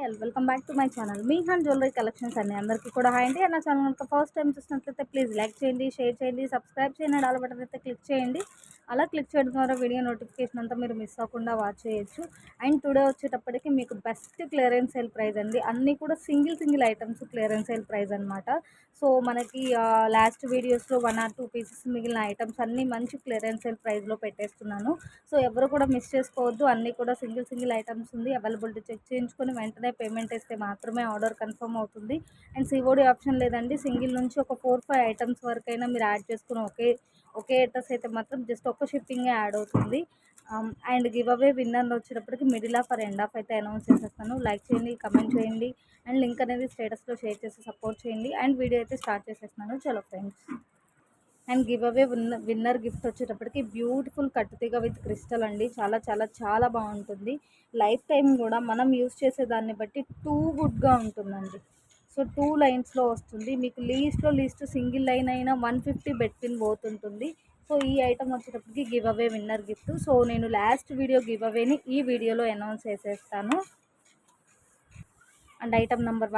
Welcome back to my channel me hand jewellery collections అండి. అందరికీ కూడా హాయ్ అండి. నా ఛానల్ కనుక ఫస్ట్ టైం చూసినట్లయితే ప్లీజ్ లైక్ చేయండి, షేర్ చేయండి, సబ్స్క్రైబ్ చేయండి, ఆల్ బటన్ అయితే క్లిక్ చేయండి. అలా క్లిక్ చేయడం ద్వారా వీడియో నోటిఫికేషన్ అంతా మీరు మిస్ అవ్వకుండా వాచ్ చేయొచ్చు. అండ్ టుడే వచ్చేటప్పటికి మీకు బెస్ట్ క్లియరెన్స్ సేల్ ప్రైస్ అండి. అన్నీ కూడా single items clearance sale price అనమాట. సో మనకి లాస్ట్ వీడియోస్లో 1 or 2 పీసెస్ మిగిలిన ఐటమ్స్ అన్నీ మంచి క్లియరెన్స్ సేల్ ప్రైస్లో పెట్టేస్తున్నాను. సో ఎవరు కూడా మిస్ చేసుకోవద్దు. అన్నీ కూడా సింగిల్ ఐటమ్స్ ఉంది. అవైలబిలిటీ చెక్ చేయించుకొని వెంటనే పేమెంట్ వేస్తే మాత్రమే ఆర్డర్ కన్ఫర్మ్ అవుతుంది. అండ్ సిఓడి ఆప్షన్ లేదండి. సింగిల్ నుంచి ఒక 4-5 ఐటమ్స్ వరకైనా మీరు యాడ్ చేసుకుని ఒకే అడ్రస్ అయితే మాత్రం జస్ట్ ఒక షిప్పింగే యాడ్ అవుతుంది. అండ్ గివ్ అవే విన్నర్ వచ్చేటప్పటికి middle of or end of అయితే అనౌన్స్ చేసేస్తాను. లైక్ చేయండి, కమెంట్ చేయండి, అండ్ లింక్ అనేది స్టేటస్లో షేర్ చేసి సపోర్ట్ చేయండి. అండ్ వీడియో అయితే స్టార్ట్ చేసేస్తున్నాను. చలో friends. And give away winner gift వచ్చేటప్పటికి బ్యూటిఫుల్ కట్టుతీగ విత్ క్రిస్టల్ అండి. చాలా చాలా చాలా బాగుంటుంది. లైఫ్ టైం కూడా మనం యూస్ చేసేదాన్ని బట్టి టూ గుడ్గా ఉంటుందండి. సో 2 లైన్స్లో వస్తుంది. మీకు లీస్ట్ సింగిల్ లైన్ అయినా 150 బెడ్ పిన్ పోతుంటుంది. సో ఈ ఐటమ్ వచ్చేటప్పటికి give away winner gift. So నేను లాస్ట్ వీడియో గివ్ అవేని ఈ వీడియోలో అనౌన్స్ చేసేస్తాను. అండ్ ఐటమ్ నెంబర్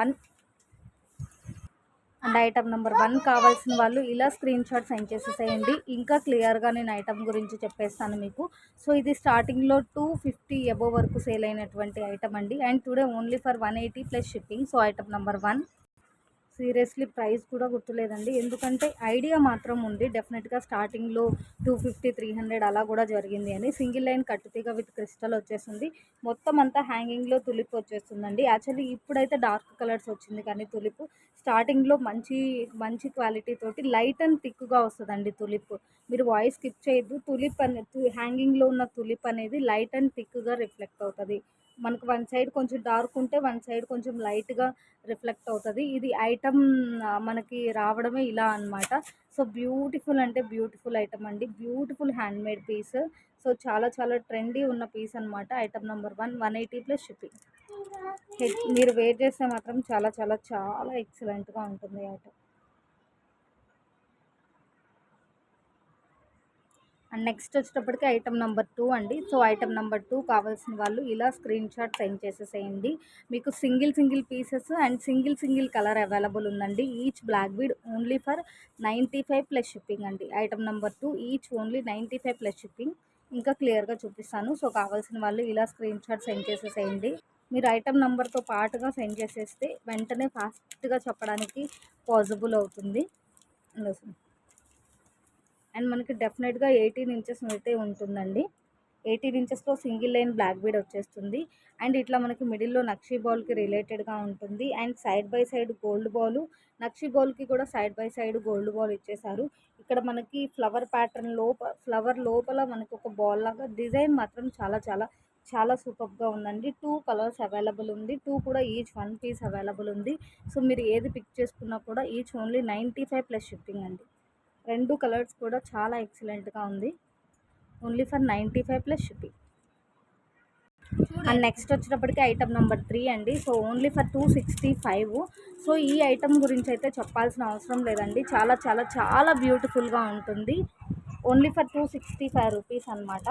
1 కావాల్సిన వాళ్ళు ఇలా స్క్రీన్ షాట్ సెండ్ చేసేసేయండి. ఇంకా క్లియర్గా నేను ఐటమ్ గురించి చెప్పేస్తాను మీకు. సో ఇది స్టార్టింగ్లో 250 అబోవ్ వరకు సేల్ అయినటువంటి ఐటమ్ అండి. And today only for 180 plus shipping. So item number 1 seriously price కూడా గుర్తులేదండి. ఎందుకంటే ఐడియా మాత్రం ఉంది. డెఫినెట్గా స్టార్టింగ్లో 250-300 అలా కూడా జరిగింది అని. సింగిల్ లైన్ కట్టుతీగ విత్ క్రిస్టల్ వచ్చేసింది. మొత్తం అంతా హ్యాంగింగ్లో తులిప్ వచ్చేస్తుందండి. యాక్చువల్లీ ఇప్పుడైతే డార్క్ కలర్స్ వచ్చింది, కానీ తులిప్ స్టార్టింగ్లో మంచి క్వాలిటీ తోటి లైట్ అండ్ థిక్గా వస్తుందండి తులిప్. మీరు వాయిస్ స్కిప్ చేయొద్దు. తులిప్ అనేది హ్యాంగింగ్లో ఉన్న తులిప్ అనేది లైట్ అండ్ థిక్గా రిఫ్లెక్ట్ అవుతుంది. మనకు వన్ సైడ్ కొంచెం డార్క్ ఉంటే వన్ సైడ్ కొంచెం లైట్గా రిఫ్లెక్ట్ అవుతుంది. ఇది ఐటమ్ మనకి రావడమే ఇలా అనమాట. సో బ్యూటిఫుల్ అంటే బ్యూటిఫుల్ ఐటమ్ అండి. Beautiful handmade piece. సో చాలా చాలా ట్రెండీ ఉన్న పీస్ అనమాట. Item number 1 180 plus shipping. మీరు వేర్ చేస్తే మాత్రం చాలా చాలా చాలా ఎక్సలెంట్గా ఉంటుంది ఐటమ్. అండ్ నెక్స్ట్ వచ్చేటప్పటికి ఐటమ్ నెంబర్ 2 అండి. సో ఐటమ్ నెంబర్ 2 కావాల్సిన వాళ్ళు ఇలా స్క్రీన్ షాట్ సెండ్ చేసేసేయండి. మీకు single pieces and single colour available ఉందండి. Each black bead only for 95 plus shipping అండి. Item number 2 each only 95 plus shipping. ఇంకా క్లియర్గా చూపిస్తాను. సో కావాల్సిన వాళ్ళు ఇలా స్క్రీన్ షాట్ సెండ్ చేసేసేయండి. మీరు ఐటమ్ నెంబర్తో పాటుగా సెండ్ చేసేస్తే వెంటనే ఫాస్ట్గా చెప్పడానికి పాసిబుల్ అవుతుంది. అండ్ మనకి డెఫినెట్గా 18 ఇంచెస్ అయితే ఉంటుందండి. 18 ఇంచెస్లో సింగిల్ లైన్ బ్లాక్ బీడ్ వచ్చేస్తుంది. అండ్ ఇట్లా మనకి మిడిల్లో నక్షీ బాల్కి రిలేటెడ్గా ఉంటుంది. And side by side gold ball, నక్షీ బాల్కి కూడా side by side gold ball ఇచ్చేసారు. ఇక్కడ మనకి ఫ్లవర్ ప్యాటర్న్ ఫ్లవర్ లోపల మనకు ఒక బాల్ లాగా డిజైన్ మాత్రం చాలా చాలా చాలా సూపర్గా ఉందండి. 2 కలర్స్ అవైలబుల్ ఉంది. 2 కూడా ఈచ్ 1 పీస్ అవైలబుల్ ఉంది. సో మీరు ఏది పిక్ చేసుకున్నా కూడా ఈచ్ ఓన్లీ 95 ప్లస్ షిప్పింగ్ అండి. 2 కలర్స్ కూడా చాలా ఎక్సలెంట్గా ఉంది. Only for 95 plus shipping. And next వచ్చేటప్పటికి ఐటమ్ నెంబర్ 3 అండి. So only for 265. సో ఈ ఐటమ్ గురించి అయితే చెప్పాల్సిన అవసరం లేదండి. చాలా చాలా చాలా బ్యూటిఫుల్గా ఉంటుంది. ఓన్లీ ఫర్ 265 రూపీస్ అనమాట.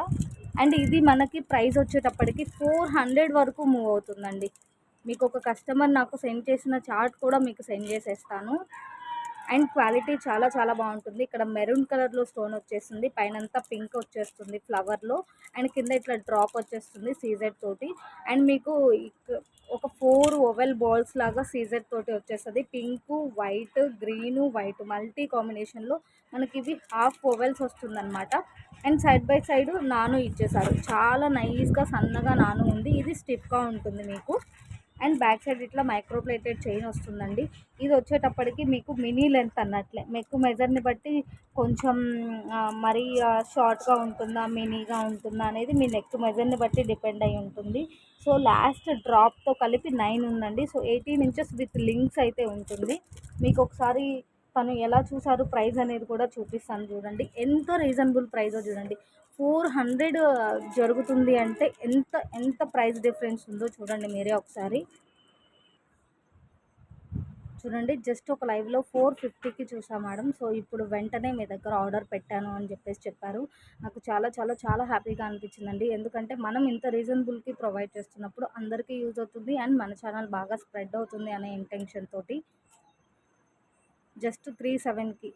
అండ్ ఇది మనకి ప్రైస్ వచ్చేటప్పటికి 400 వరకు మూవ్ అవుతుందండి. మీకు ఒక కస్టమర్ నాకు సెండ్ చేసిన చార్ట్ కూడా మీకు సెండ్ చేసేస్తాను. అండ్ క్వాలిటీ చాలా చాలా బాగుంటుంది. ఇక్కడ మెరూన్ కలర్లో స్టోన్ వచ్చేస్తుంది. పైనంతా పింక్ వచ్చేస్తుంది ఫ్లవర్లో. అండ్ కింద ఇట్లా డ్రాప్ వచ్చేస్తుంది సీజెడ్ తోటి. అండ్ మీకు ఒక 4 ఓవెల్ బాల్స్ లాగా సీజెడ్ తోటి వచ్చేస్తుంది. Pink, white, green, white multi కాంబినేషన్లో మనకి ఇవి హాఫ్ ఓవెల్స్ వస్తుందన్నమాట. అండ్ సైడ్ బై సైడ్ నాను ఇచ్చేసారు. చాలా నైస్గా సన్నగా నాను ఉంది. ఇది స్టిఫ్గా ఉంటుంది మీకు. అండ్ బ్యాక్ సైడ్ ఇట్లా మైక్రోప్లేటెడ్ చైన్ వస్తుందండి. ఇది వచ్చేటప్పటికి మీకు మినీ లెంత్ అన్నట్లే. నెక్ మెజర్ని బట్టి కొంచెం మరీ షార్ట్గా ఉంటుందా, మినీగా ఉంటుందా అనేది మీ నెక్ మెజర్ని బట్టి డిపెండ్ అయి ఉంటుంది. సో లాస్ట్ డ్రాప్తో కలిపి 9 ఉందండి. సో 18 ఇంచెస్ విత్ లింక్స్ అయితే ఉంటుంది. మీకు ఒకసారి తను ఎలా చూసారు ప్రైస్ అనేది కూడా చూపిస్తాను చూడండి. ఎంత రీజనబుల్ ప్రైజో చూడండి. 400 జరుగుతుంది అంటే ఎంత ఎంత ప్రైస్ డిఫరెన్స్ ఉందో చూడండి మీరే ఒకసారి. చూడండి జస్ట్ ఒక లైవ్లో 450కి చూసా మేడం. సో ఇప్పుడు వెంటనే మీ దగ్గర ఆర్డర్ పెట్టాను అని చెప్పారు. నాకు చాలా చాలా చాలా హ్యాపీగా అనిపించిందండి. ఎందుకంటే మనం ఇంత రీజనబుల్కి ప్రొవైడ్ చేస్తున్నప్పుడు అందరికీ యూజ్ అవుతుంది అండ్ మన ఛానల్ బాగా స్ప్రెడ్ అవుతుంది అనే ఇంటెన్షన్ తోటి జస్ట్ 37కి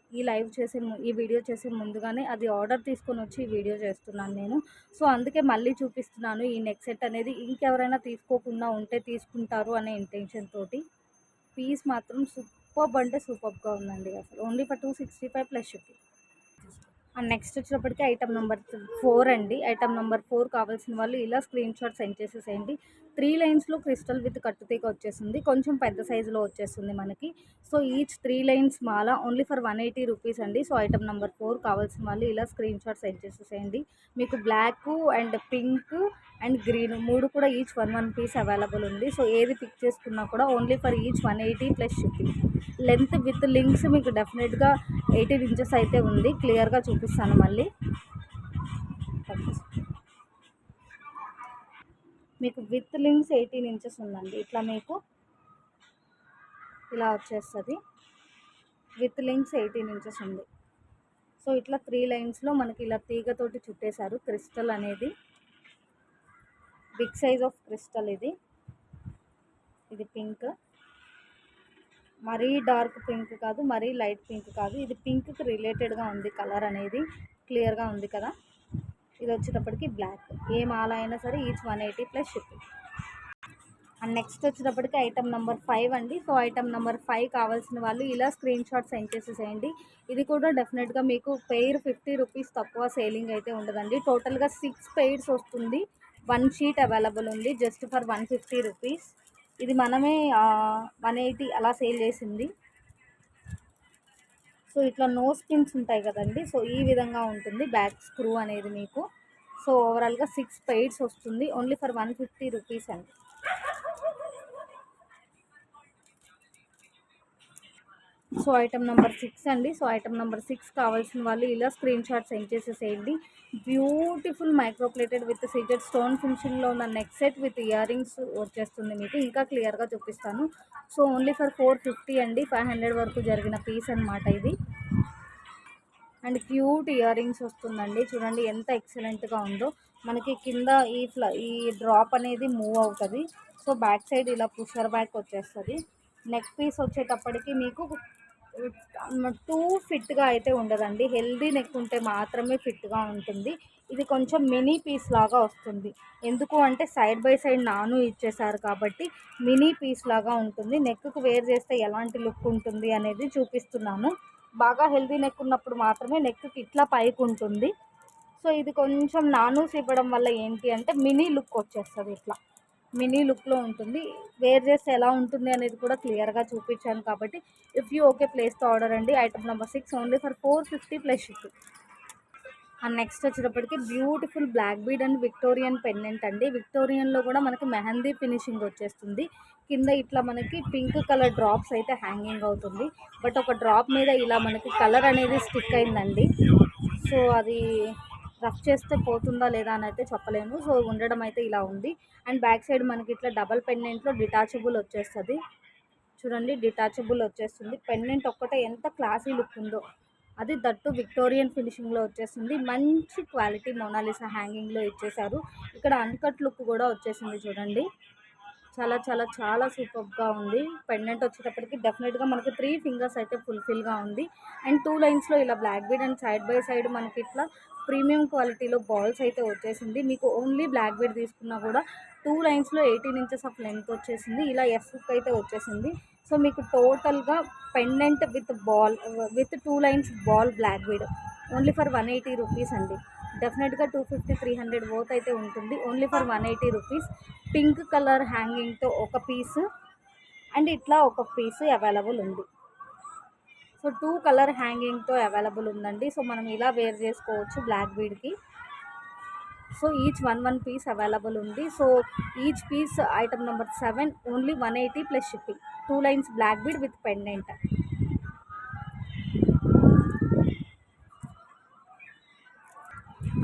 ఈ వీడియో చేసే ముందుగానే అది ఆర్డర్ తీసుకొని వచ్చి ఈ వీడియో చేస్తున్నాను నేను. సో అందుకే మళ్ళీ చూపిస్తున్నాను. ఈ నెక్ సెట్ అనేది ఇంకెవరైనా తీసుకోకుండా ఉంటే తీసుకుంటారు అనే ఇంటెన్షన్ తోటి. పీస్ మాత్రం సూపర్బ్ అంటే సూపర్బ్గా ఉందండి. అసలు only for 265 plus shipping. And next వచ్చేటప్పటికి ఐటమ్ నెంబర్ 4 అండి. ఐటమ్ నెంబర్ 4 కావాల్సిన వాళ్ళు ఇలా స్క్రీన్ షాట్ సెండ్ చేసేసేయండి. 3 లైన్స్లో క్రిస్టల్ విత్ కట్టుతీగ వచ్చేసింది. కొంచెం పెద్ద సైజులో వచ్చేస్తుంది మనకి. సో ఈచ్ 3 లైన్స్ మాల ఓన్లీ ఫర్ 180 రూపీస్ అండి. సో ఐటమ్ నెంబర్ 4 కావాల్సిన వాళ్ళు ఇలా స్క్రీన్ షాట్ సెండ్ చేసేసేయండి. మీకు black and pink and green 3 కూడా ఈచ్ 1 పీస్ అవైలబుల్ ఉంది. సో ఏది పిక్ చేసుకున్నా కూడా only for each 180 plus shipping. Length with links మీకు డెఫినెట్గా 18 ఇంచెస్ అయితే ఉంది. క్లియర్గా చూపిస్తాను మళ్ళీ. మీకు విత్ లింక్స్ 18 ఇంచెస్ ఉందండి. ఇట్లా మీకు ఇలా వచ్చేస్తుంది. విత్ లింక్స్ 18 ఇంచెస్ ఉంది. సో ఇట్లా 3 లైన్స్లో మనకి ఇలా తీగతోటి చుట్టేశారు. క్రిస్టల్ అనేది బిగ్ సైజ్ ఆఫ్ క్రిస్టల్. ఇది పింక్, మరీ డార్క్ పింక్ కాదు, మరీ లైట్ పింక్ కాదు. ఇది పింక్కి రిలేటెడ్గా ఉంది. కలర్ అనేది క్లియర్గా ఉంది కదా. ఇది వచ్చేటప్పటికి బ్లాక్. ఏ మాల అయినా సరే each 180 plus shipping. And next వచ్చేటప్పటికి ఐటమ్ నెంబర్ 5 అండి. సో ఐటమ్ నెంబర్ 5 కావాల్సిన వాళ్ళు ఇలా స్క్రీన్ షాట్ సెండ్ చేసేసేయండి. ఇది కూడా డెఫినెట్గా మీకు పెయిర్ 50 రూపీస్ తక్కువ సేలింగ్ అయితే ఉండదండి. టోటల్గా 6 పెయిర్స్ వస్తుంది. 1 షీట్ అవైలబుల్ ఉంది జస్ట్ ఫర్ 150 రూపీస్. ఇది మనమే 180 అలా సేల్ చేసింది. సో ఇట్లా నోస్ పిన్స్ ఉంటాయి కదండి. సో ఈ విధంగా ఉంటుంది బ్యాక్ స్క్రూ అనేది మీకు. సో ఓవరాల్గా 6 పెయిర్స్ వస్తుంది ఓన్లీ ఫర్ 150 రూపీస్ అండి. సో ఐటమ్ నెంబర్ 6 అండి. సో ఐటమ్ నెంబర్ 6 కావాల్సిన వాళ్ళు ఇలా స్క్రీన్ షాట్ సెండ్ చేసేసేయండి. Beautiful microplated with CZ stone ఫినిషింగ్లో ఉన్న neck set with ear rings వచ్చేస్తుంది మీకు. ఇంకా క్లియర్గా చూపిస్తాను. సో ఓన్లీ ఫర్ 450 అండి. 500 వరకు జరిగిన పీస్ అనమాట ఇది. అండ్ క్యూట్ ఇయర్ రింగ్స్ వస్తుందండి. చూడండి ఎంత ఎక్సలెంట్గా ఉందో. మనకి కింద ఈ డ్రాప్ అనేది మూవ్ అవుతుంది. సో బ్యాక్ సైడ్ ఇలా పుషర్ బ్యాక్ వచ్చేస్తుంది. నెక్ పీస్ వచ్చేటప్పటికి మీకు టూ ఫిట్గా అయితే ఉండదండి. హెల్దీ నెక్ ఉంటే మాత్రమే ఫిట్గా ఉంటుంది. ఇది కొంచెం మినీ పీస్ లాగా వస్తుంది. ఎందుకు అంటే సైడ్ బై సైడ్ నాను ఇచ్చేసారు కాబట్టి మినీ పీస్ లాగా ఉంటుంది. నెక్కు వేర్ చేస్తే ఎలాంటి లుక్ ఉంటుంది అనేది చూపిస్తున్నాను. బాగా హెల్దీ నెక్ ఉన్నప్పుడు మాత్రమే నెక్కి ఇట్లా పైకి ఉంటుంది. సో ఇది కొంచెం నానూస్ ఇవ్వడం వల్ల ఏంటి అంటే మినీ లుక్ వచ్చేస్తుంది. ఇట్లా మినీ లుక్లో ఉంటుంది. వేర్ చేస్తే ఎలా ఉంటుంది అనేది కూడా క్లియర్గా చూపించాను కాబట్టి ఇఫ్ యూ ఓకే ప్లేస్తో ఆర్డర్ అండి. Item number 6 only for 450 plus shipping. And next వచ్చేటప్పటికి beautiful black bead and Victorian pendant అండి. విక్టోరియన్లో కూడా మనకి మెహందీ ఫినిషింగ్ వచ్చేస్తుంది. కింద ఇట్లా మనకి పింక్ కలర్ డ్రాప్స్ అయితే హ్యాంగింగ్ అవుతుంది. బట్ ఒక డ్రాప్ మీద ఇలా మనకి కలర్ అనేది స్టిక్ అయిందండి. సో అది రఫ్ చేస్తే పోతుందా లేదా అని అయితే చెప్పలేను. సో ఉండడం అయితే ఇలా ఉంది. అండ్ బ్యాక్ సైడ్ మనకి ఇట్లా డబల్ పెండెంట్లో డిటాచబుల్ వచ్చేస్తుంది. చూడండి డిటాచబుల్ వచ్చేస్తుంది. పెండెంట్ ఒక్కటే ఎంత క్లాసీ లుక్ ఉందో. అది దట్టు విక్టోరియన్ ఫినిషింగ్లో వచ్చేసింది. మంచి క్వాలిటీ మోనాలిసా హ్యాంగింగ్లో ఇచ్చేసారు. ఇక్కడ అన్కట్ లుక్ కూడా వచ్చేసింది చూడండి. చాలా చాలా చాలా సూపర్గా ఉంది. పెండెంట్ వచ్చేటప్పటికి డెఫినెట్గా మనకి 3 ఫింగర్స్ అయితే ఫుల్ఫిల్గా ఉంది. అండ్ 2 లైన్స్లో ఇలా black bead and side by side మనకి ఇట్లా ప్రీమియం క్వాలిటీలో బాల్స్ అయితే వచ్చేసింది. మీకు ఓన్లీ బ్లాక్ బీడ్ తీసుకున్నా కూడా 2 లైన్స్లో 18 ఇంచెస్ ఆఫ్ లెంత్ వచ్చేసింది. ఇలా ఎస్ హుక్ అయితే వచ్చేసింది. సో మీకు టోటల్గా pendant with 2 lines ball black bead only for 180 rupees అండి. డెఫినెట్గా 250-300 వర్త్ అయితే ఉంటుంది. Only for 180 rupees. Pink colour హ్యాంగింగ్తో ఒక పీసు అండ్ ఇట్లా ఒక పీసు అవైలబుల్ ఉంది. సో 2 కలర్ హ్యాంగింగ్తో అవైలబుల్ ఉందండి. సో మనం ఇలా వేర్ చేసుకోవచ్చు బ్లాక్ బీడ్కి. సో ఈచ్ 1 పీస్ అవైలబుల్ ఉంది. So each piece item number 7 only 180 plus shipping. 2 lines black bead with pendant.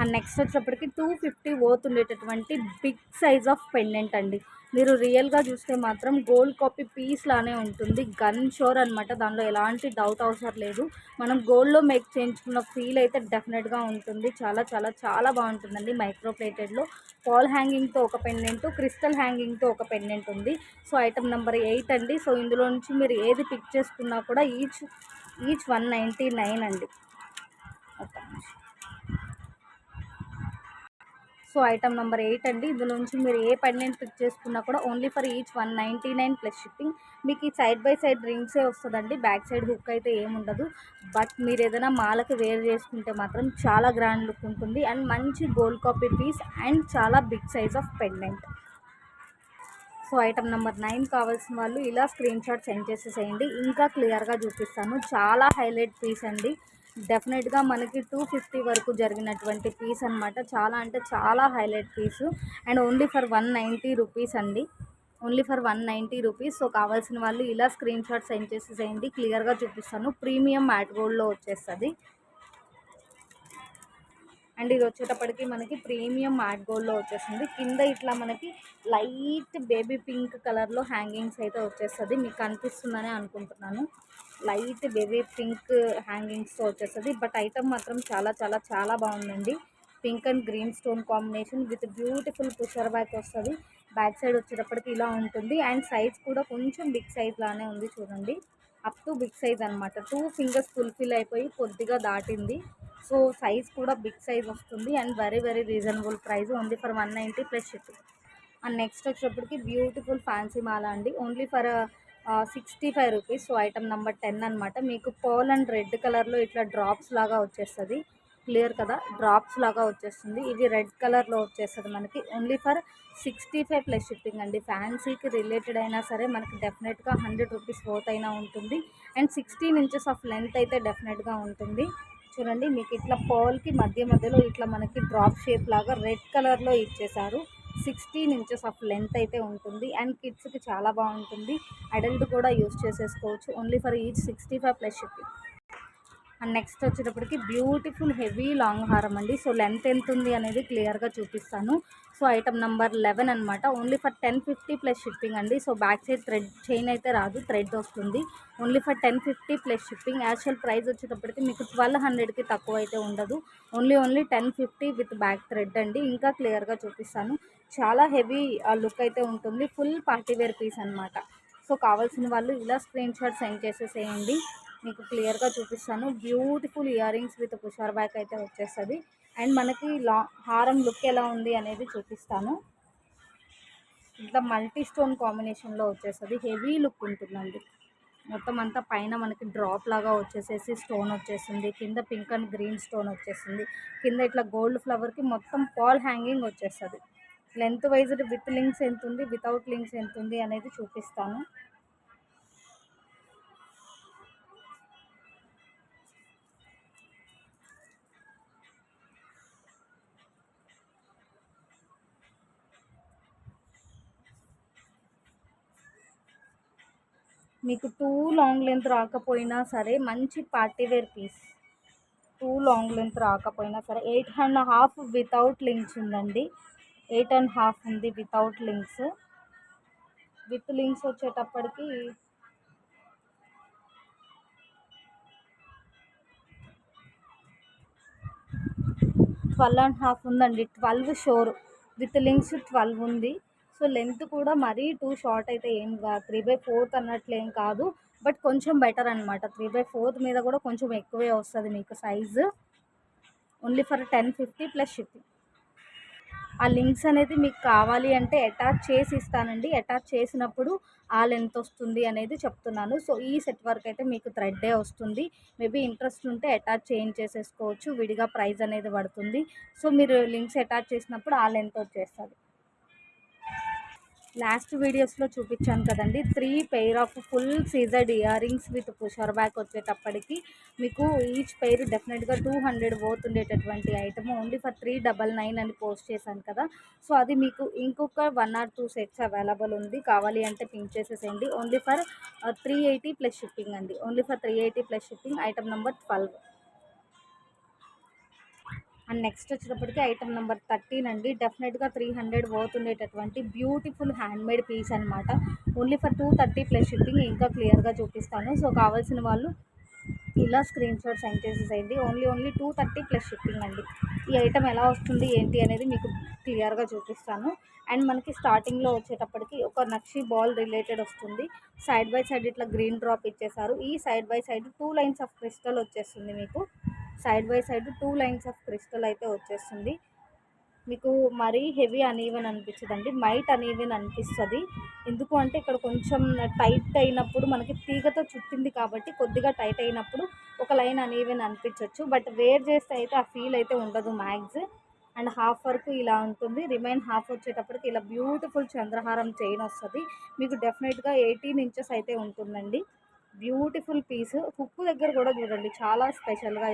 And next వచ్చేటప్పటికి 250 వర్త్ ఉండేటటువంటి బిగ్ సైజ్ ఆఫ్ పెండెంట్ అండి. మీరు రియల్గా చూస్తే మాత్రం గోల్డ్ కాపీ పీస్ లానే ఉంటుంది, గన్ షోర్ అనమాట, దానిలో ఎలాంటి డౌట్ అవసరం లేదు. మనం గోల్డ్లో మేక్ చేయించుకున్న ఫీల్ అయితే డెఫినెట్గా ఉంటుంది. చాలా చాలా చాలా బాగుంటుందండి. మైక్రో ప్లేటెడ్లో పాల్ హ్యాంగింగ్తో ఒక పెండెంట్, క్రిస్టల్ హ్యాంగింగ్తో ఒక పెండెంట్ ఉంది. సో ఐటమ్ నెంబర్ 8 అండి. సో ఇందులో నుంచి మీరు ఏది పిక్ చేసుకున్నా కూడా ఈచ్ 199 అండి. సో ఐటమ్ నెంబర్ 8 అండి. ఇందులో నుంచి మీరు ఏ పెండెంట్ పిక్ చేసుకున్నా కూడా only for each 199 plus shipping. మీకు ఈ సైడ్ బై సైడ్ రింగ్సే వస్తుందండి, బ్యాక్ సైడ్ హుక్ అయితే ఏముండదు. బట్ మీరు ఏదైనా మాలకి వేర్ చేసుకుంటే మాత్రం చాలా గ్రాండ్ లుక్ ఉంటుంది అండ్ మంచి గోల్డ్ కాపీ పీస్ అండ్ చాలా big size of pendant. So item number 9 కావాల్సిన వాళ్ళు ఇలా స్క్రీన్ షాట్ సెండ్ చేసేసేయండి, ఇంకా క్లియర్గా చూపిస్తాను. చాలా హైలైట్ పీస్ అండి, డెఫినెట్గా మనకి 250 వరకు జరిగినటువంటి పీస్ అనమాట. చాలా అంటే చాలా highlight piece and only for 190 rupees అండి, ఓన్లీ ఫర్ 190 రూపీస్. సో కావాల్సిన వాళ్ళు ఇలా స్క్రీన్ షాట్ సెండ్ చేసేసేయండి, క్లియర్గా చూపిస్తాను. ప్రీమియం మ్యాట్ గోల్డ్లో వచ్చేస్తుంది అండ్ ఇది వచ్చేటప్పటికి మనకి ప్రీమియం మ్యాట్ గోల్డ్లో వచ్చేస్తుంది. కింద ఇట్లా మనకి లైట్ బేబీ పింక్ కలర్లో హ్యాంగింగ్స్ అయితే వచ్చేస్తుంది, మీకు కనిపిస్తుందని అనుకుంటున్నాను. లైట్ బేబీ పింక్ హ్యాంగింగ్స్తో వచ్చేస్తుంది. బట్ ఐటమ్ మాత్రం చాలా చాలా చాలా బాగుందండి. Pink and green stone combination with beautiful pusher back వస్తుంది. బ్యాక్ సైడ్ వచ్చేటప్పటికి ఇలా ఉంటుంది అండ్ సైజ్ కూడా కొంచెం బిగ్ సైజ్ లానే ఉంది చూడండి, అప్ టు బిగ్ సైజ్ అనమాట. 2 ఫింగర్స్ ఫుల్ఫిల్ అయిపోయి కొద్దిగా దాటింది. సో సైజ్ కూడా బిగ్ సైజ్ వస్తుంది and very very reasonable price, only for 190 plus shipping. And next వచ్చేటప్పటికి బ్యూటిఫుల్ ఫ్యాన్సీ మాల అండి, only for 65 rupees. So item number 10 అనమాట. మీకు పర్ల్ అండ్ రెడ్ కలర్లో ఇట్లా డ్రాప్స్ లాగా వచ్చేస్తుంది, క్లియర్ కదా, డ్రాప్స్ లాగా వచ్చేస్తుంది. ఇది రెడ్ కలర్లో వచ్చేస్తుంది మనకి, ఓన్లీ ఫర్ 65 ప్లస్ షిప్పింగ్ అండి. ఫ్యాన్సీకి రిలేటెడ్ అయినా సరే మనకి డెఫినెట్గా 100 రూపీస్ వర్త్ అయినా ఉంటుంది అండ్ 16 ఇంచెస్ ఆఫ్ లెంత్ అయితే డెఫినెట్గా ఉంటుంది. చూడండి మీకు ఇట్లా పర్ల్కి మధ్యలో ఇట్లా మనకి డ్రాప్ షేప్ లాగా రెడ్ కలర్లో ఇచ్చేసారు. 16 ఇంచెస్ ఆఫ్ లెంత్ అయితే ఉంటుంది అండ్ కిడ్స్కి చాలా బాగుంటుంది, అడల్ట్ కూడా యూస్ చేసేసుకోవచ్చు. Only for each 65 plus shipping. And next వచ్చేటప్పటికి బ్యూటిఫుల్ హెవీ లాంగ్ హారం అండి. సో లెంత్ ఎంత ఉంది అనేది క్లియర్గా చూపిస్తాను. సో ఐటమ్ నెంబర్ 11 అనమాట, ఓన్లీ ఫర్ 1050 ప్లస్ షిప్పింగ్ అండి. So back side thread chain అయితే రాదు, థ్రెడ్ వస్తుంది, only for 1050 plus shipping. Actual price వచ్చేటప్పటికి మీకు 1200కి తక్కువ అయితే ఉండదు, ఓన్లీ 1050 విత్ బ్యాక్ థ్రెడ్ అండి. ఇంకా క్లియర్గా చూపిస్తాను, చాలా హెవీ లుక్ అయితే ఉంటుంది, ఫుల్ పార్టీవేర్ పీస్ అనమాట. సో కావాల్సిన వాళ్ళు ఇలా స్క్రీన్ షాట్ సెండ్ చేసేసేయండి, మీకు క్లియర్గా చూపిస్తాను. Beautiful year rings with pusher back అయితే వచ్చేస్తుంది అండ్ మనకి హారం లుక్ ఎలా ఉంది అనేది చూపిస్తాను. ఇట్లా మల్టీ స్టోన్ కాంబినేషన్లో వచ్చేస్తుంది, హెవీ లుక్ ఉంటుందండి. మొత్తం అంతా పైన మనకి డ్రాప్ లాగా వచ్చేసేసి స్టోన్ వచ్చేసింది, కింద పింక్ అండ్ గ్రీన్ స్టోన్ వచ్చేసింది, కింద ఇట్లా గోల్డ్ ఫ్లవర్కి మొత్తం పాల్ హ్యాంగింగ్ వచ్చేస్తుంది. లెంత్ వైజ్ విత్ లింక్స్ ఎంత ఉంది, వితౌట్ లింక్స్ ఎంత ఉంది అనేది చూపిస్తాను. మీకు టూ లాంగ్ లెంత్ రాకపోయినా సరే మంచి party wear piece, too long length రాకపోయినా సరే 8.5 వితౌట్ లింక్స్ ఉందండి, 8.5 ఉంది వితౌట్ లింక్స్. విత్ లింక్స్ వచ్చేటప్పటికి 12.5 ఉందండి, 12 షోర్, విత్ లింక్స్ 12 ఉంది. సో లెంత్ కూడా మరీ టూ షార్ట్ అయితే ఏం కాదు, 3/4 అన్నట్లు ఏం కాదు, బట్ కొంచెం బెటర్ అనమాట. 3/4 మీద కూడా కొంచెం ఎక్కువే వస్తుంది మీకు size, only for 1050 plus shipping. ఆ లింక్స్ అనేది మీకు కావాలి అంటే అటాచ్ చేసి ఇస్తానండి, అటాచ్ చేసినప్పుడు ఆ లెంత్ వస్తుంది అనేది చెప్తున్నాను. సో ఈ సెట్ వరకు అయితే మీకు థ్రెడ్డే వస్తుంది, మేబీ ఇంట్రెస్ట్ ఉంటే అటాచ్ చేసేసుకోవచ్చు, విడిగా ప్రైస్ అనేది పడుతుంది. సో మీరు లింక్స్ అటాచ్ చేసినప్పుడు ఆ లెంత్ వచ్చేస్తుంది. లాస్ట్ వీడియోస్లో చూపించాను కదండి, 3 పెయిర్ ఆఫ్ ఫుల్ సీజర్డ్ ear rings with pusher back వచ్చేటప్పటికి మీకు ఈచ్ పెయిర్ డెఫినెట్గా 200 వర్త్ ఉండేటటువంటి ఐటమ్, ఓన్లీ ఫర్ 399 అని పోస్ట్ చేశాను కదా. సో అది మీకు ఇంకొక 1 or 2 సెట్స్ అవైలబుల్ ఉంది, కావాలి అంటే పింక్ చేసేసేయండి. ఓన్లీ ఫర్ 380 ప్లస్ షిప్పింగ్ అండి, only for 380 plus shipping. Item number 12. And next వచ్చేటప్పటికి ఐటమ్ నెంబర్ 13 అండి. డెఫినెట్గా 300 పోతుండేటటువంటి బ్యూటిఫుల్ హ్యాండ్మేడ్ పీస్ అనమాట. Only for 230 plus shipping. ఇంకా క్లియర్గా చూపిస్తాను. సో కావాల్సిన వాళ్ళు ఇలా స్క్రీన్ షాట్ సెండ్ చేసేసేయండి. ఓన్లీ 230 ప్లస్ షిప్పింగ్ అండి. ఈ ఐటమ్ ఎలా వస్తుంది ఏంటి అనేది మీకు క్లియర్గా చూపిస్తాను. అండ్ మనకి స్టార్టింగ్లో వచ్చేటప్పటికి ఒక నక్షి బాల్ రిలేటెడ్ వస్తుంది. సైడ్ బై సైడ్ ఇట్లా గ్రీన్ డ్రాప్ ఇచ్చేసారు. ఈ side by side 2 lines of crystal వచ్చేస్తుంది మీకు. Side by side 2 lines of crystal అయితే వచ్చేస్తుంది మీకు. మరీ హెవీ అనీవెన్ అనిపించదండి, మైట్ అనీవెన్ అనిపిస్తుంది. ఎందుకు అంటే ఇక్కడ కొంచెం టైట్ అయినప్పుడు మనకి తీగతో చుట్టింది కాబట్టి కొద్దిగా టైట్ అయినప్పుడు ఒక లైన్ అనీవెన్ అనిపించవచ్చు. బట్ వేర్ చేస్తే అయితే ఆ ఫీల్ అయితే ఉండదు మ్యాక్స్. అండ్ హాఫ్ వరకు ఇలా ఉంటుంది. రిమైన్ హాఫ్ వచ్చేటప్పటికి ఇలా బ్యూటిఫుల్ చంద్రహారం చైన్ వస్తుంది మీకు. డెఫినెట్గా 18 ఇంచెస్ అయితే ఉంటుందండి. Beautiful piece. హుక్ దగ్గర కూడా చూడండి చాలా స్పెషల్గా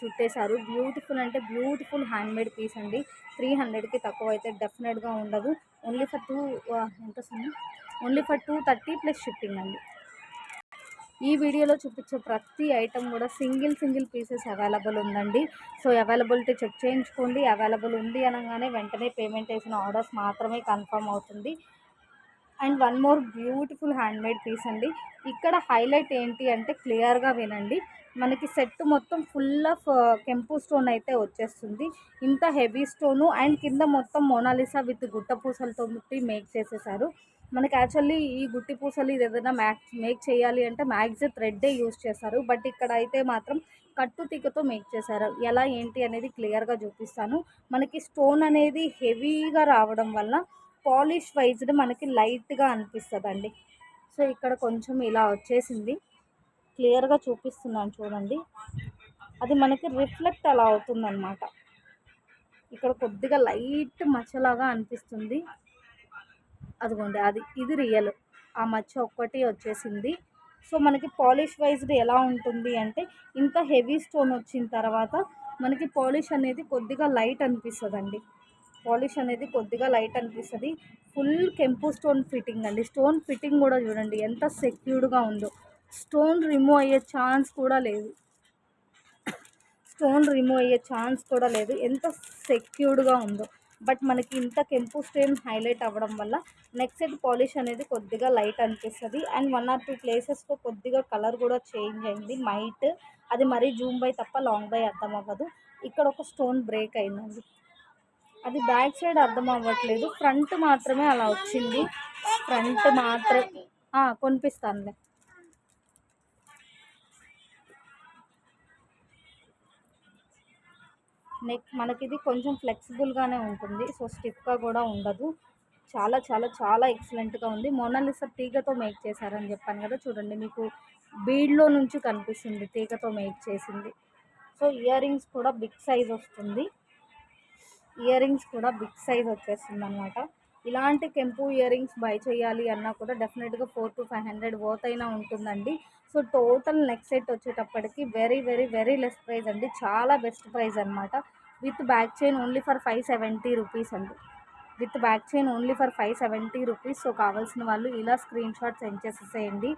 చుట్టేశారు. బ్యూటిఫుల్ అంటే బ్యూటిఫుల్ హ్యాండ్మేడ్ పీస్ అండి. 300కి తక్కువ అయితే డెఫినెట్గా ఉండదు. Only for only for 230 plus shipping అండి. ఈ వీడియోలో చూపించే ప్రతి ఐటమ్ కూడా సింగిల్ పీసెస్ అవైలబుల్ ఉందండి. సో అవైలబిలిటీ చెక్ చేయించుకోండి. అవైలబుల్ ఉంది అనగానే వెంటనే పేమెంట్ చేసిన ఆర్డర్స్ మాత్రమే కన్ఫర్మ్ అవుతుంది. And one more beautiful handmade piece అండి. ఇక్కడ హైలైట్ ఏంటి అంటే క్లియర్గా వినండి. మనకి సెట్ మొత్తం ఫుల్ ఆఫ్ కెంపు స్టోన్ అయితే వచ్చేస్తుంది. ఇంత హెవీ స్టోను అండ్ కింద మొత్తం మోనాలిసా విత్ గుట్ట పూసలతో మేక్ చేసేసారు. మనకి యాక్చువల్లీ ఈ గుట్టి పూసలు ఇది ఏదైనా మేక్ చేయాలి అంటే మ్యాక్స్ థ్రెడ్డే యూస్ చేస్తారు. బట్ ఇక్కడ అయితే మాత్రం కట్టు తీగతో మేక్ చేశారు. ఎలా ఏంటి అనేది క్లియర్గా చూపిస్తాను. మనకి స్టోన్ అనేది హెవీగా రావడం వల్ల పాలిష్ వైజ్డ్ మనకి లైట్గా అనిపిస్తుందండి. సో ఇక్కడ కొంచెం ఇలా వచ్చేసింది. క్లియర్గా చూపిస్తున్నాను చూడండి. అది మనకి రిఫ్లెక్ట్ అలా అవుతుందన్నమాట. ఇక్కడ కొద్దిగా లైట్ మచ్చలాగా అనిపిస్తుంది. అదిగోండి ఇది రియల్. ఆ మచ్చ ఒక్కటి వచ్చేసింది. సో మనకి పాలిష్ వైజ్డ్ ఎలా ఉంటుంది అంటే ఇంత హెవీ స్టోన్ వచ్చిన తర్వాత మనకి పాలిష్ అనేది కొద్దిగా లైట్ అనిపిస్తుందండి. పాలిష్ అనేది కొద్దిగా లైట్ అనిపిస్తుంది. ఫుల్ కెంపు స్టోన్ ఫిట్టింగ్ అండి. స్టోన్ ఫిట్టింగ్ కూడా చూడండి ఎంత సెక్యూర్డ్గా ఉందో. స్టోన్ రిమూవ్ అయ్యే ఛాన్స్ కూడా లేదు. ఎంత సెక్యూర్డ్గా ఉందో. బట్ మనకి ఇంత కెంపు స్టోన్ హైలైట్ అవ్వడం వల్ల నెక్స్ట్ సెట్ పాలిష్ అనేది కొద్దిగా లైట్ అనిపిస్తుంది. అండ్ 1 or 2 ప్లేసెస్లో కొద్దిగా కలర్ కూడా చేంజ్ అయింది మైట్. అది మరీ జూమ్ బై తప్ప లాంగ్ బై అర్థం అవ్వదు. ఇక్కడ ఒక స్టోన్ బ్రేక్ అయిందండి. అది బ్యాక్ సైడ్ అర్థం అవ్వట్లేదు, ఫ్రంట్ మాత్రమే అలా వచ్చింది. ఫ్రంట్ మాత్రం కొనిపిస్తానులే. నెక్ మనకి ఇది కొంచెం ఫ్లెక్సిబుల్గానే ఉంటుంది. సో స్టిఫ్గా కూడా ఉండదు. చాలా చాలా చాలా ఎక్సలెంట్గా ఉంది. మోనాలిసా తీగతో మేక్ చేశారని చెప్పాను కదా, చూడండి మీకు బీడ్లో నుంచి కనిపిస్తుంది తీగతో మేక్ చేసింది. సో ఇయర్ రింగ్స్ కూడా బిగ్ సైజ్ వస్తుంది. వచ్చేస్తుంది అనమాట. ఇలాంటి కెంపు ఇయర్ రింగ్స్ బై చేయాలి అన్నా కూడా డెఫినెట్గా 400 to 500 వర్త్ అయినా ఉంటుందండి. సో టోటల్ నెక్ సెట్ వచ్చేటప్పటికి వెరీ లెస్ ప్రైస్ అండి. చాలా బెస్ట్ ప్రైస్ అనమాట. With back chain only for 570 rupees అండి. సో కావాల్సిన వాళ్ళు ఇలా స్క్రీన్ షాట్ సెండ్ చేసేసేయండి.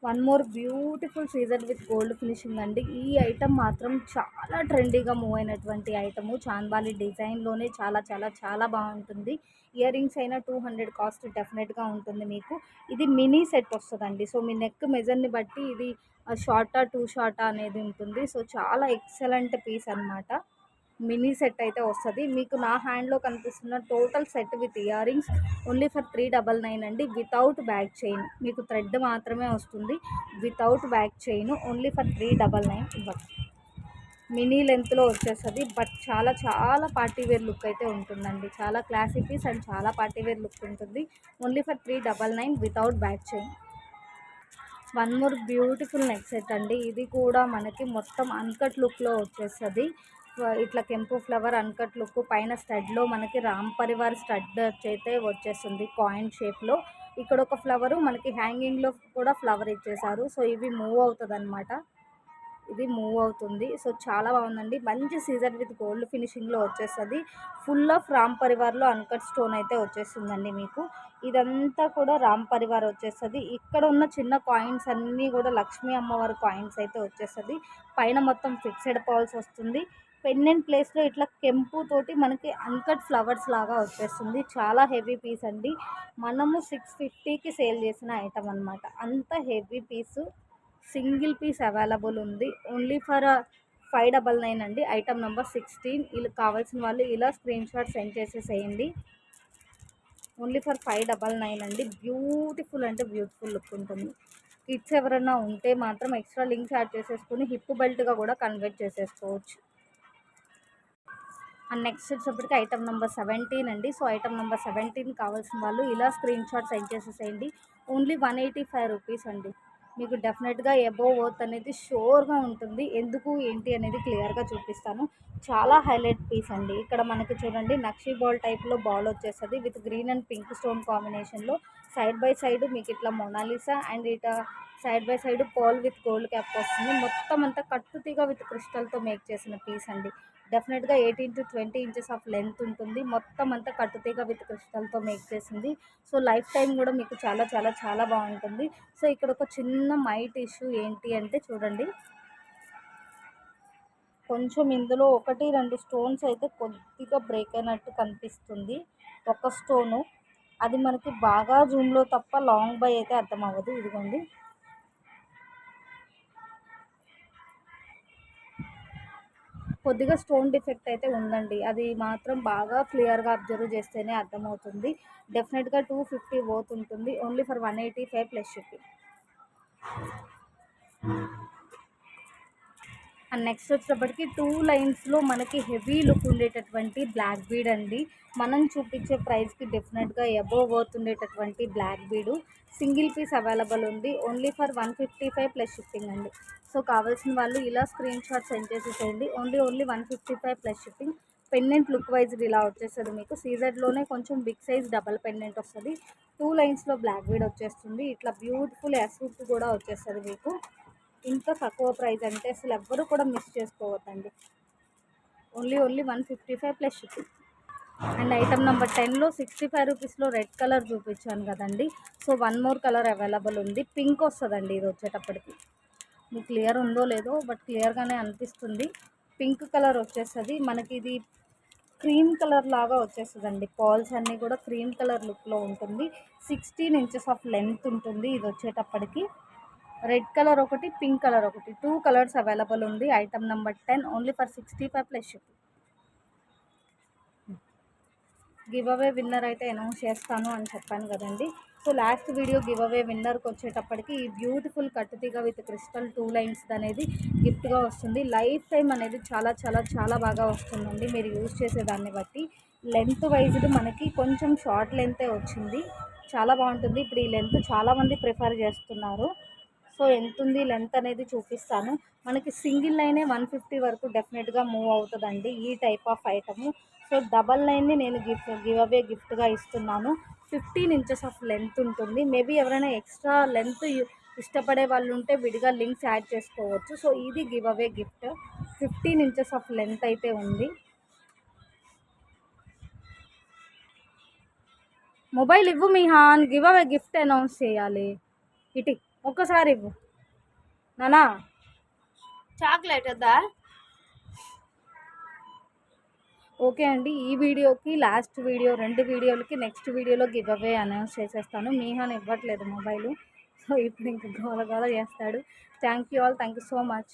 వన్ మోర్ బ్యూటిఫుల్ సీజర్ విత్ గోల్డ్ ఫినిషింగ్ అండి. ఈ ఐటమ్ మాత్రం చాలా ట్రెండీగా మూవ్ అయినటువంటి ఐటము. చాంద్బాలి డిజైన్లోనే చాలా చాలా చాలా బాగుంటుంది. ఇయర్ రింగ్స్ అయినా 200 కాస్ట్ డెఫినెట్గా ఉంటుంది మీకు. ఇది మినీ సెట్ వస్తుందండి. సో మీ నెక్ మెజర్ని బట్టి ఇది షార్టా 2 షార్టా అనేది ఉంటుంది. సో చాలా ఎక్సలెంట్ పీస్ అనమాట. మినీ సెట్ అయితే వస్తుంది మీకు. నా హ్యాండ్లో కనిపిస్తున్న total set with ear rings only for 399 అండి. Without back chain. మీకు థ్రెడ్ మాత్రమే వస్తుంది, without back chain. Only for 399 ఇవ్వచ్చు. మినీ లెంత్లో వచ్చేస్తుంది. బట్ చాలా చాలా పార్టీవేర్ లుక్ అయితే ఉంటుందండి. చాలా క్లాసీ పీస్ అండ్ చాలా పార్టీవేర్ లుక్ ఉంటుంది. Only for 399 without back chain. One more beautiful neck set అండి. ఇది కూడా మనకి మొత్తం అన్కట్ లుక్లో వచ్చేస్తుంది. ఇట్లా కెంపు ఫ్లవర్ అన్కట్ లుక్ పైన స్టడ్లో మనకి రామ్ పరివార్ స్టడ్ అయితే వచ్చేస్తుంది కాయిన్ షేప్లో. ఇక్కడ ఒక ఫ్లవరు మనకి హ్యాంగింగ్లో కూడా ఫ్లవర్ ఇచ్చేసారు. సో ఇవి మూవ్ అవుతుంది అనమాట. ఇది మూవ్ అవుతుంది. సో చాలా బాగుందండి. మంచి సీజర్ విత్ గోల్డ్ ఫినిషింగ్లో వచ్చేస్తుంది. ఫుల్ ఆఫ్ రామ్ పరివార్లో అన్కట్ స్టోన్ అయితే వచ్చేస్తుందండి మీకు. ఇదంతా కూడా రామ్ పరివార్ వచ్చేస్తుంది. ఇక్కడ ఉన్న చిన్న కాయిన్స్ అన్నీ కూడా లక్ష్మీ అమ్మవారి కాయిన్స్ అయితే వచ్చేస్తుంది. పైన మొత్తం ఫిక్స్డ్ పర్ల్స్ వస్తుంది. పెండెంట్ ప్లేస్లో ఇట్లా కెంపు తోటి మనకి అన్కట్ ఫ్లవర్స్ లాగా వచ్చేస్తుంది. చాలా హెవీ పీస్ అండి. మనము 650కి సేల్ చేసిన ఐటమ్ అనమాట. అంత హెవీ పీసు. సింగిల్ పీస్ అవైలబుల్ ఉంది. ఓన్లీ ఫర్ 599 అండి. Item number 16. ఇలా కావాల్సిన వాళ్ళు ఇలా స్క్రీన్ షాట్ సెండ్ చేసేసేయండి. ఓన్లీ ఫర్ 599 అండి. బ్యూటిఫుల్ అంటే బ్యూటిఫుల్ లుక్ ఉంటుంది. కిడ్స్ ఎవరైనా ఉంటే మాత్రం ఎక్స్ట్రా లింక్స్ యాడ్ చేసేసుకుని హిప్ బెల్ట్గా కూడా కన్వర్ట్ చేసేసుకోవచ్చు. అండ్ నెక్స్ట్ వచ్చేటప్పటికి ఐటమ్ నెంబర్ 17 అండి. సో ఐటమ్ నెంబర్ 17 కావాల్సిన వాళ్ళు ఇలా స్క్రీన్ షాట్ సెండ్ చేసేసేయండి. ఓన్లీ 185 రూపీస్ అండి. మీకు డెఫినెట్గా అబోవ్ వర్త్ అనేది షూర్గా ఉంటుంది. ఎందుకు ఏంటి అనేది క్లియర్గా చూపిస్తాను. చాలా హైలైట్ పీస్ అండి. ఇక్కడ మనకి చూడండి నక్షీ బాల్ టైప్లో బాల్ వచ్చేస్తుంది with green and pink stone కాంబినేషన్లో. సైడ్ బై సైడ్ మీకు ఇట్లా మొనాలిసా అండ్ ఇట్లా side by side pearl with gold cap వస్తుంది. మొత్తం అంతా కట్టుతీగ విత్ క్రిస్టల్తో మేక్ చేసిన పీస్ అండి. డెఫినెట్గా 18 to 20 ఇంచెస్ ఆఫ్ లెంత్ ఉంటుంది. మొత్తం అంతా కట్టుతీగ విత్ క్రిస్టల్తో మేక్ చేసింది. సో లైఫ్ టైం కూడా మీకు చాలా చాలా చాలా బాగుంటుంది. సో ఇక్కడ ఒక చిన్న మైట్ ఇష్యూ ఏంటి అంటే చూడండి, కొంచెం ఇందులో 1-2 స్టోన్స్ అయితే కొద్దిగా బ్రేక్ అయినట్టు కనిపిస్తుంది. ఒక స్టోను అది మనకి బాగా జూమ్లో తప్ప లాంగ్ బై అయితే అర్థం అవ్వదు. ఇదిగోండి, కొద్దిగా స్టోన్ డిఫెక్ట్ అయితే ఉందండి. అది మాత్రం బాగా క్లియర్గా అబ్జర్వ్ చేస్తేనే అర్థమవుతుంది. డెఫినెట్గా 250 వర్త్ ఉంటుంది. Only for 185 plus shipping. And next వచ్చేటప్పటికి 2 లైన్స్లో మనకి హెవీ లుక్ ఉండేటటువంటి బ్లాక్ బీడ్ అండి. మనం చూపించే ప్రైస్కి డెఫినెట్గా అబోవ్ వర్త్ ఉండేటటువంటి black bead. Single piece available ఉంది. ఓన్లీ ఫర్ 155 ప్లస్ షిప్పింగ్ అండి. సో కావాల్సిన వాళ్ళు ఇలా స్క్రీన్ షాట్ సెండ్ చేసేసేయండి. Only 155 plus shipping. Pendant look wise ఇలా వచ్చేస్తుంది మీకు. సీజెడ్లోనే కొంచెం బిగ్ సైజ్ డబల్ పెండెంట్ వస్తుంది. 2 లైన్స్లో బ్లాక్ బీడ్ వచ్చేస్తుంది. ఇట్లా బ్యూటిఫుల్ ఎస్సూట్ కూడా వచ్చేస్తుంది మీకు. ఇంత తక్కువ ప్రైస్ అంటే అసలు ఎవ్వరు కూడా మిస్ చేసుకోవద్దండి. Only 155 plus shipping. And item number 10లో 65 రూపీస్లో రెడ్ కలర్ చూపించాను కదండి. సో 1 మోర్ కలర్ అవైలబుల్ ఉంది. పింక్ వస్తుందండి ఇది వచ్చేటప్పటికి. మీకు క్లియర్ ఉందో లేదో బట్ క్లియర్గానే అనిపిస్తుంది. పింక్ కలర్ వచ్చేస్తుంది మనకి. ఇది క్రీమ్ కలర్ లాగా వచ్చేస్తుందండి. పాల్స్ అన్నీ కూడా క్రీమ్ కలర్ లుక్లో ఉంటుంది. 16 ఇంచెస్ ఆఫ్ లెంత్ ఉంటుంది ఇది వచ్చేటప్పటికి. రెడ్ కలర్ ఒకటి, పింక్ కలర్ ఒకటి, 2 కలర్స్ అవైలబుల్ ఉంది. Item number 10 only for 65 plus shipping. Give away winner అయితే అనౌన్స్ చేస్తాను అని చెప్పాను కదండి. So last video give away విన్నర్కి వచ్చేటప్పటికి ఈ బ్యూటిఫుల్ కట్టుతీగ విత్ క్రిస్టల్ 2 లైన్స్ అనేది గిఫ్ట్గా వస్తుంది. లైఫ్ టైం అనేది చాలా చాలా చాలా బాగా వస్తుందండి మీరు యూజ్ చేసేదాన్ని బట్టి. లెంత్ వైజ్డ్ మనకి కొంచెం షార్ట్ లెంతే వచ్చింది. చాలా బాగుంటుంది. ఇప్పుడు ఈ లెంత్ చాలామంది ప్రిఫర్ చేస్తున్నారు. సో ఎంత ఉంది లెంత్ అనేది చూపిస్తాను. మనకి సింగిల్ లైనే 150 వరకు డెఫినెట్గా మూవ్ అవుతుందండి ఈ type of item. So double లైన్ని నేను గివ్ అవే గిఫ్ట్గా ఇస్తున్నాను. 15 ఇంచెస్ ఆఫ్ లెంత్ ఉంటుంది. మేబీ ఎవరైనా ఎక్స్ట్రా లెంత్ ఇష్టపడే వాళ్ళు ఉంటే విడిగా లింక్స్ యాడ్ చేసుకోవచ్చు. సో ఇది give away gift. 15 inches of length అయితే ఉంది. మొబైల్ ఇవ్వు మిహాన్, గివ్ అవే గిఫ్ట్ అనౌన్స్ చేయాలి. ఇటు ఒక్కసారి ఇవ్వు నానా. చాక్లెట్ వద్దా? ఓకే అండి, ఈ వీడియోకి లాస్ట్ వీడియో 2 వీడియోలకి నెక్స్ట్ వీడియోలో గివ్ అవే అనౌన్స్ చేసేస్తాను. మీహాన్ ఇవ్వట్లేదు మొబైలు. సో ఇప్పుడు ఇంక గోల గోల చేస్తాడు. Thank you all. Thank you so much.